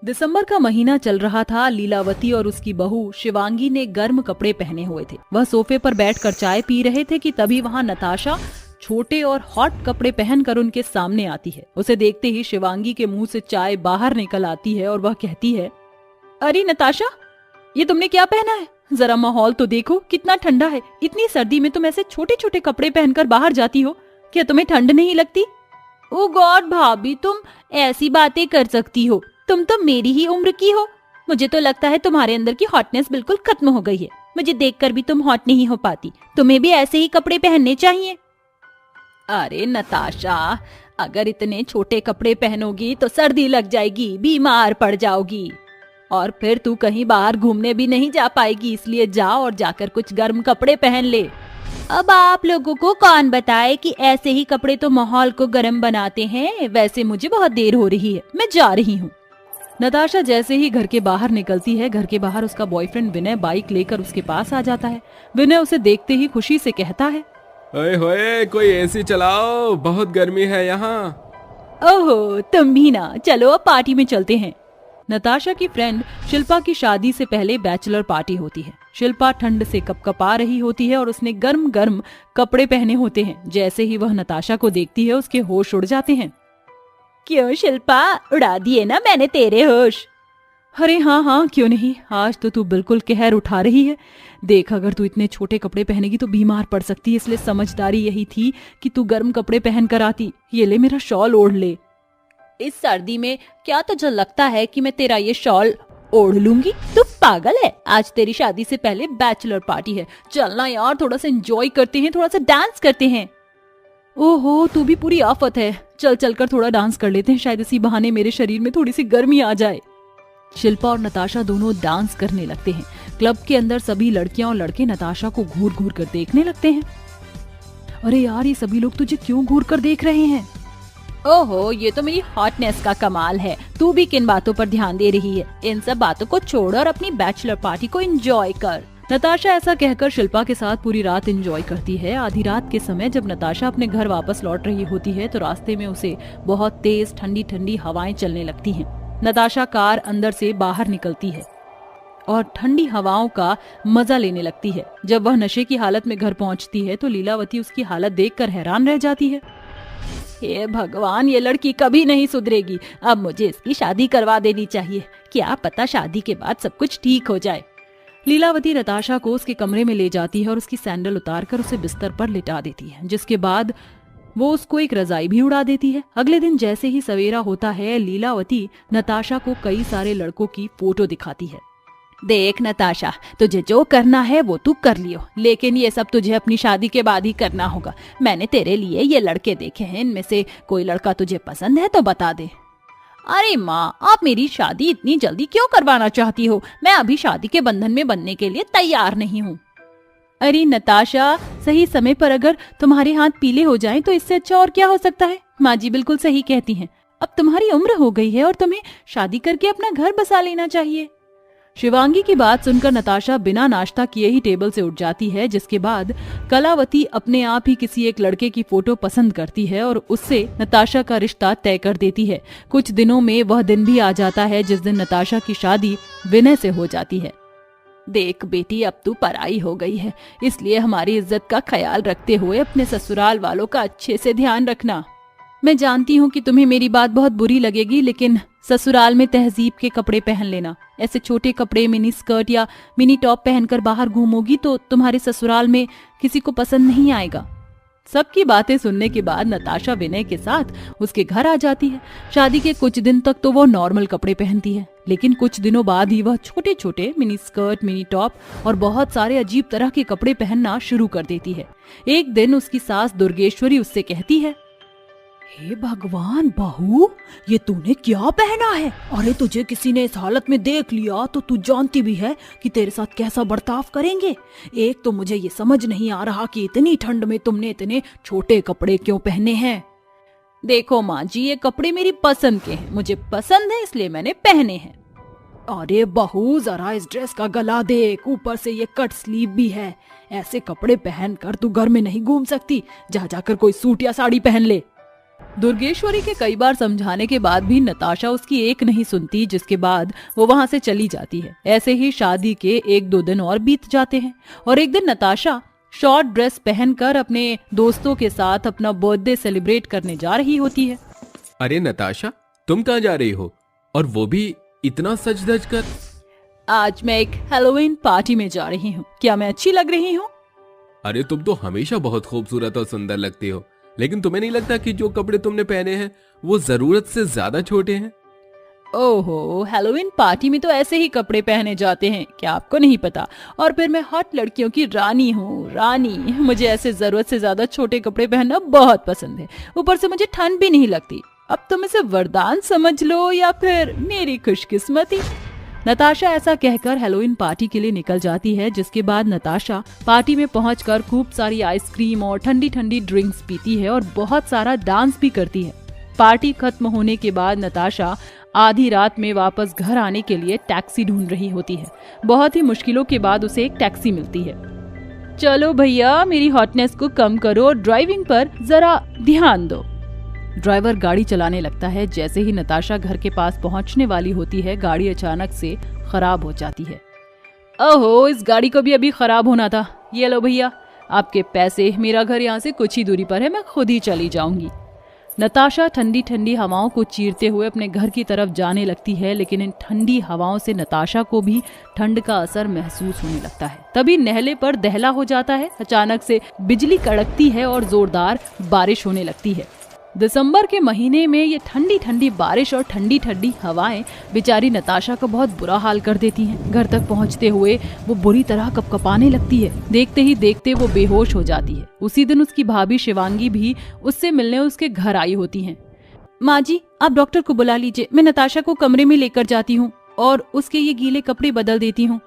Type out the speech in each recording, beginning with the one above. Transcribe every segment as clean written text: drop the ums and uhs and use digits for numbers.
दिसंबर का महीना चल रहा था। लीलावती और उसकी बहू शिवांगी ने गर्म कपड़े पहने हुए थे। वह सोफे पर बैठकर चाय पी रहे थे कि तभी वहां नताशा छोटे और हॉट कपड़े पहनकर उनके सामने आती है। उसे देखते ही शिवांगी के मुंह से चाय बाहर निकल आती है और वह कहती है, अरे नताशा, ये तुमने क्या पहना है? जरा माहौल तो देखो, कितना ठंडा है। इतनी सर्दी में तुम ऐसे छोटे छोटे कपड़े पहनकर बाहर जाती हो, क्या तुम्हें ठंड नहीं लगती? ओ गॉड भाभी, तुम ऐसी बातें कर सकती हो? तुम तो मेरी ही उम्र की हो। मुझे तो लगता है तुम्हारे अंदर की हॉटनेस बिल्कुल खत्म हो गई है। मुझे देखकर भी तुम हॉट नहीं हो पाती। तुम्हें भी ऐसे ही कपड़े पहनने चाहिए। अरे नताशा, अगर इतने छोटे कपड़े पहनोगी तो सर्दी लग जाएगी, बीमार पड़ जाओगी और फिर तू कहीं बाहर घूमने भी नहीं जा पाएगी। इसलिए जा और जाकर कुछ गर्म कपड़े पहन ले। अब आप लोगों को कौन बताए कि ऐसे ही कपड़े तो माहौल को गर्म बनाते हैं। वैसे मुझे बहुत देर हो रही है, मैं जा रही हूँ। नताशा जैसे ही घर के बाहर निकलती है, घर के बाहर उसका बॉयफ्रेंड विनय बाइक लेकर उसके पास आ जाता है। विनय उसे देखते ही खुशी से कहता है, ओए होए, कोई एसी चलाओ, बहुत गर्मी है यहाँ। ओहो, तुम भी ना, चलो अब पार्टी में चलते हैं। नताशा की फ्रेंड शिल्पा की शादी से पहले बैचलर पार्टी होती है। शिल्पा ठंड से कपकपा रही होती है और उसने गर्म गर्म कपड़े पहने होते हैं। जैसे ही वह नताशा को देखती है, उसके होश उड़ जाते हैं। क्यों शिल्पा, उड़ा दिए ना मैंने तेरे होश? अरे हाँ हाँ, क्यों नहीं, आज तो तू बिल्कुल कहर उठा रही है। देख, अगर तू इतने छोटे कपड़े पहनेगी तो बीमार पड़ सकती है, इसलिए समझदारी यही थी कि तू गर्म कपड़े पहन कर आती। ये ले, मेरा शॉल ओढ़ ले। इस सर्दी में क्या तुझे लगता है कि मैं तेरा ये शॉल ओढ़ लूंगी? तू पागल है? आज तेरी शादी से पहले बैचलर पार्टी है। चलना यार, थोड़ा सा एंजॉय करते हैं, थोड़ा सा डांस करते हैं। ओहो, तू भी पूरी आफत है। चल चलकर थोड़ा डांस कर लेते हैं, शायद इसी बहाने मेरे शरीर में थोड़ी सी गर्मी आ जाए। शिल्पा और नताशा दोनों डांस करने लगते हैं। क्लब के अंदर सभी लड़कियां और लड़के नताशा को घूर घूर कर देखने लगते हैं। अरे यार, ये सभी लोग तुझे क्यों घूर कर देख रहे हैं? ओहो, ये तो मेरी हॉटनेस का कमाल है। तू भी किन बातों पर ध्यान दे रही है? इन सब बातों को छोड़ और अपनी बैचलर पार्टी को एंजॉय कर। नताशा ऐसा कहकर शिल्पा के साथ पूरी रात एंजॉय करती है। आधी रात के समय जब नताशा अपने घर वापस लौट रही होती है तो रास्ते में उसे बहुत तेज ठंडी ठंडी हवाएं चलने लगती हैं। नताशा कार अंदर से बाहर निकलती है और ठंडी हवाओं का मजा लेने लगती है। जब वह नशे की हालत में घर पहुंचती है तो लीलावती उसकी हालत देखकर हैरान रह जाती है। हे भगवान, ये लड़की कभी नहीं सुधरेगी। अब मुझे इसकी शादी करवा देनी चाहिए। क्या पता शादी के बाद सब कुछ ठीक हो जाए। लीलावती नताशा को उसके कमरे में ले जाती है और उसकी सैंडल उतारकर उसे बिस्तर पर लिटा देती है, जिसके बाद वो उसको एक रजाई भी उड़ा देती है। अगले दिन जैसे ही सवेरा होता है, लीलावती नताशा को कई सारे लड़कों की फोटो दिखाती है। देख नताशा, तुझे जो करना है वो तू कर लियो, लेकिन ये सब तुझे अपनी शादी के बाद ही करना होगा। मैंने तेरे लिए ये लड़के देखे हैं, इनमें से कोई लड़का तुझे पसंद है तो बता दे। अरे माँ, आप मेरी शादी इतनी जल्दी क्यों करवाना चाहती हो? मैं अभी शादी के बंधन में बनने के लिए तैयार नहीं हूँ। अरे नताशा, सही समय पर अगर तुम्हारे हाथ पीले हो जाएं तो इससे अच्छा और क्या हो सकता है? माँ जी बिल्कुल सही कहती हैं। अब तुम्हारी उम्र हो गई है और तुम्हें शादी करके अपना घर बसा लेना चाहिए। शिवांगी की बात सुनकर नताशा बिना नाश्ता किए ही टेबल से उठ जाती है, जिसके बाद कलावती अपने आप ही किसी एक लड़के की फोटो पसंद करती है और उससे नताशा का रिश्ता तय कर देती है। कुछ दिनों में वह दिन भी आ जाता है जिस दिन नताशा की शादी विनय से हो जाती है। देख बेटी, अब तू पराई हो गई है, इसलिए हमारी इज्जत का ख्याल रखते हुए अपने ससुराल वालों का अच्छे से ध्यान रखना। मैं जानती हूँ कि तुम्हें मेरी बात बहुत बुरी लगेगी, लेकिन ससुराल में तहजीब के कपड़े पहन लेना। ऐसे छोटे कपड़े, मिनी स्कर्ट या मिनी टॉप पहनकर बाहर घूमोगी तो तुम्हारे ससुराल में किसी को पसंद नहीं आएगा। सबकी बातें सुनने के बाद नताशा विनय के साथ उसके घर आ जाती है। शादी के कुछ दिन तक तो वो नॉर्मल कपड़े पहनती है, लेकिन कुछ दिनों बाद ही वह छोटे छोटे मिनी स्कर्ट, मिनी टॉप और बहुत सारे अजीब तरह के कपड़े पहनना शुरू कर देती है। एक दिन उसकी सास दुर्गेश्वरी उससे कहती है, हे भगवान बहू, ये तूने क्या पहना है? अरे तुझे किसी ने इस हालत में देख लिया तो तू जानती भी है कि तेरे साथ कैसा बर्ताव करेंगे। एक तो मुझे ये समझ नहीं आ रहा कि इतनी ठंड में तुमने इतने छोटे कपड़े क्यों पहने हैं। देखो माँ जी, ये कपड़े मेरी पसंद के हैं, मुझे पसंद है इसलिए मैंने पहने हैं। अरे बहू, जरा इस ड्रेस का गला देख, ऊपर से ये कट स्लीव भी है। ऐसे कपड़े पहनकर तू घर में नहीं घूम सकती, जा जाकर कोई सूट या साड़ी पहन ले। दुर्गेश्वरी के कई बार समझाने के बाद भी नताशा उसकी एक नहीं सुनती, जिसके बाद वो वहाँ से चली जाती है। ऐसे ही शादी के 1-2 दिन और बीत जाते हैं और एक दिन नताशा शॉर्ट ड्रेस पहनकर अपने दोस्तों के साथ अपना बर्थडे सेलिब्रेट करने जा रही होती है। अरे नताशा, तुम कहाँ जा रही हो, और वो भी इतना सज धज कर? आज मैं एक हैलोवीन पार्टी में जा रही हूँ। क्या मैं अच्छी लग रही हूँ? अरे तुम तो हमेशा बहुत खूबसूरत और सुंदर लगती हो, लेकिन तुम्हें नहीं लगता कि जो कपड़े तुमने पहने हैं वो जरूरत से ज्यादा छोटे हैं? ओहो, हैलोवीन पार्टी में तो ऐसे ही कपड़े पहने जाते हैं, क्या आपको नहीं पता? और फिर मैं हॉट लड़कियों की रानी हूँ, रानी। मुझे ऐसे जरूरत से ज्यादा छोटे कपड़े पहनना बहुत पसंद है। ऊपर से मुझे ठंड भी नहीं लगती। अब तुम इसे वरदान समझ लो या फिर मेरी खुशकिस्मती। नताशा ऐसा कहकर हैलोवीन पार्टी के लिए निकल जाती है, जिसके बाद नताशा पार्टी में पहुंचकर खूब सारी आइसक्रीम और ठंडी ठंडी ड्रिंक्स पीती है और बहुत सारा डांस भी करती है। पार्टी खत्म होने के बाद नताशा आधी रात में वापस घर आने के लिए टैक्सी ढूंढ रही होती है। बहुत ही मुश्किलों के बाद उसे एक टैक्सी मिलती है। चलो भैया, मेरी हॉटनेस को कम करो और ड्राइविंग पर जरा ध्यान दो। ड्राइवर गाड़ी चलाने लगता है। जैसे ही नताशा घर के पास पहुंचने वाली होती है, गाड़ी अचानक से खराब हो जाती है। ओहो, इस गाड़ी को भी अभी खराब होना था। ये लो भैया, आपके पैसे। मेरा घर यहाँ से कुछ ही दूरी पर है, मैं खुद ही चली जाऊंगी। नताशा ठंडी ठंडी हवाओं को चीरते हुए अपने घर की तरफ जाने लगती है, लेकिन इन ठंडी हवाओं से नताशा को भी ठंड का असर महसूस होने लगता है। तभी नहले पर दहला हो जाता है। अचानक से बिजली कड़कती है और जोरदार बारिश होने लगती है। दिसंबर के महीने में ये ठंडी ठंडी बारिश और ठंडी ठंडी हवाएं बेचारी नताशा का बहुत बुरा हाल कर देती हैं। घर तक पहुंचते हुए वो बुरी तरह कपकपाने लगती है। देखते ही देखते वो बेहोश हो जाती है। उसी दिन उसकी भाभी शिवांगी भी उससे मिलने उसके घर आई होती हैं। माँ जी, आप डॉक्टर को बुला लीजिए, मैं नताशा को कमरे में लेकर जाती हूँ और उसके ये गीले कपड़े बदल देती हूँ।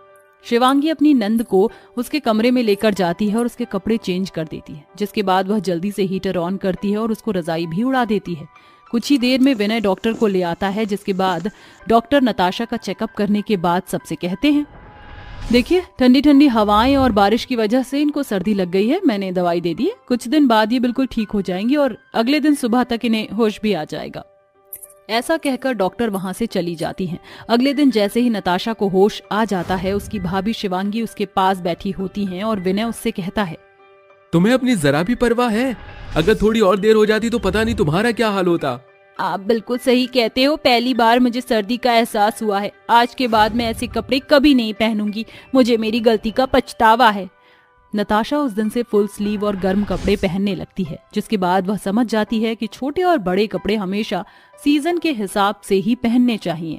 शिवांगी अपनी नंद को उसके कमरे में लेकर जाती है और उसके कपड़े चेंज कर देती है, जिसके बाद वह जल्दी से हीटर ऑन करती है और उसको रजाई भी उड़ा देती है। कुछ ही देर में विनय डॉक्टर को ले आता है, जिसके बाद डॉक्टर नताशा का चेकअप करने के बाद सबसे कहते हैं, देखिए, ठंडी ठंडी हवाएं और बारिश की वजह से इनको सर्दी लग गई है। मैंने दवाई दे दी है, कुछ दिन बाद ये बिल्कुल ठीक हो जाएंगी और अगले दिन सुबह तक इन्हें होश भी आ जाएगा। ऐसा कहकर डॉक्टर वहां से चली जाती हैं। अगले दिन जैसे ही नताशा को होश आ जाता है, उसकी भाभी शिवांगी उसके पास बैठी होती हैं और विनय उससे कहता है, तुम्हें अपनी जरा भी परवाह है? अगर थोड़ी और देर हो जाती तो पता नहीं तुम्हारा क्या हाल होता। आप बिल्कुल सही कहते हो। पहली बार मुझे सर्दी का एहसास हुआ है। आज के बाद मैं ऐसे कपड़े कभी नहीं पहनूंगी। मुझे मेरी गलती का पछतावा है। नताशा उस दिन से फुल स्लीव और गर्म कपड़े पहनने लगती है, जिसके बाद वह समझ जाती है कि छोटे और बड़े कपड़े हमेशा सीजन के हिसाब से ही पहनने चाहिए।